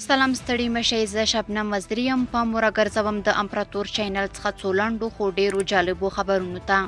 سلام ستړي مشئ زه شبنم وزیری یم پام ورګرځوم د امپراتور چینل څخه څو لنډو خو ډیرو جالبو خبرونو ته.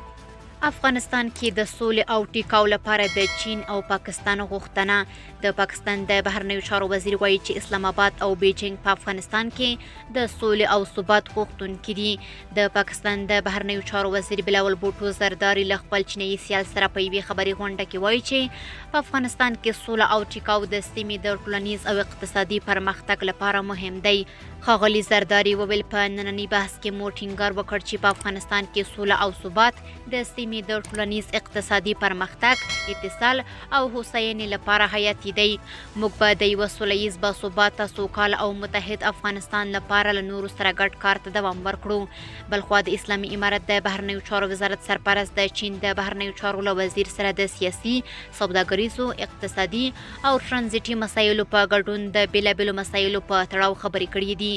افغانستان کې د سولې او ټیکاو لپاره د چین او پاکستان غوښتنه. د پاکستان د بهرنیو چارو وزیر وایي چې اسلام آباد او بیجینګ په افغانستان کې د سولې او ثبات غوښتونکي دي. د پاکستان د بهرنیو چارو وزیر بلاول بوټو زرداری له خپل چینایي سیال سره په یوې خبري غونډه کې وایي چې په افغانستان کې سوله او ټیکاو د سیمې د ټولنیز او اقتصادي پرمختګ لپاره مهم دی. ښاغلي زرداری وویل په ننني بحث کې مو ټینګار وکړ چې په افغانستان کې سوله او ثبات د سیمې د ټولنیز اقتصادي پرمختګ، اتصال او هوساینې لپاره حیاتي دی. موږ به د یوه سوله ییز باثباته سوکاله او متحد افغانستان لپاره له نورو سره ګډ کار ته دوام ورکړو. بلخوا د اسلامي امارت د بهرنیو چارو وزارت سرپرست د چین د بهرنیو چارو له وزیر سره د سیاسي، سوداګریزو، اقتصادي او ترانزیټي مسایلو په ګډون د بیلابیلو مسایلو په تړاو خبرې کړې دي.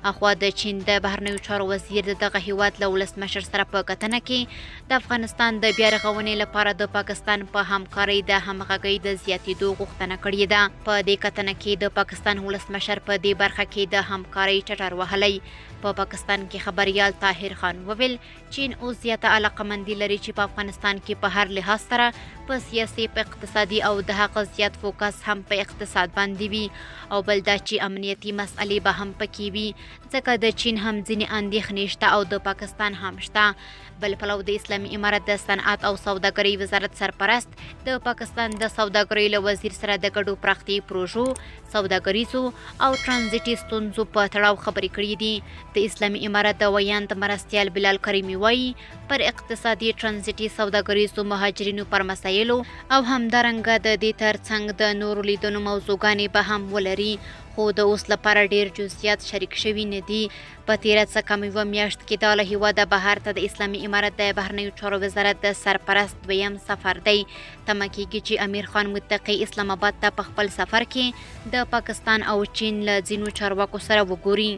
اخوا د چین د بهرنیو چارو وزیر د دغه هیواد له ولسمشر سره په کتنه کې د افغانستان د بیا رغونې لپاره د پاکستان په همکارۍ د همغږۍ د زیاتېدو غوښتنه کړې ده. په دې کتنه کې د پاکستان ولسمشر په دې برخه کې د همکارۍ ټټر وهلی. په پاکستان کې خبریال طاهر خان وویل چین اوس زیاته علاقمندي لري چې په افغانستان کې په هر لحاظ سره په سیاسي، په اقتصادي او د هغه زیات فوکس هم په اقتصاد باندې وي، او بل دا چې امنیتي مسئلې به هم پکې وي، ځکه د چین هم ځینې اندېښنې شته او د پاکستان هم شته. بل پلو د اسلامي امارت د صنعت او سوداګرۍ وزارت سرپرست د پاکستان د سوداګرۍ له وزیر سره د ګډو پراختیایي پروژو، سوداګریزو او ترانزیټي ستونزو په تړاو خبرې کړې دي. د اسلامي امارت د ویاند مرستیال بلال کریمي وایي پر اقتصادي، ترانزیټي، سوداګریزو، مهاجرینو پر مسایلو او همدارنګه د دې ترڅنګ د نورو لیدنو موضوعګانې به هم ولري، خو د اوس لپاره ډیر جزئیات شریک شوي نه دي. په تیره څه کم یوه میاشت کې د له هیواده بهر ته د اسلامي امارت د بهرنیو چارو وزارت د سرپرست دویم سفر دی. تمه کېږي چې امیر خان متقي اسلام آباد ته په خپل سفر کې د پاکستان او چین له ځینو چارواکو سره وګوري.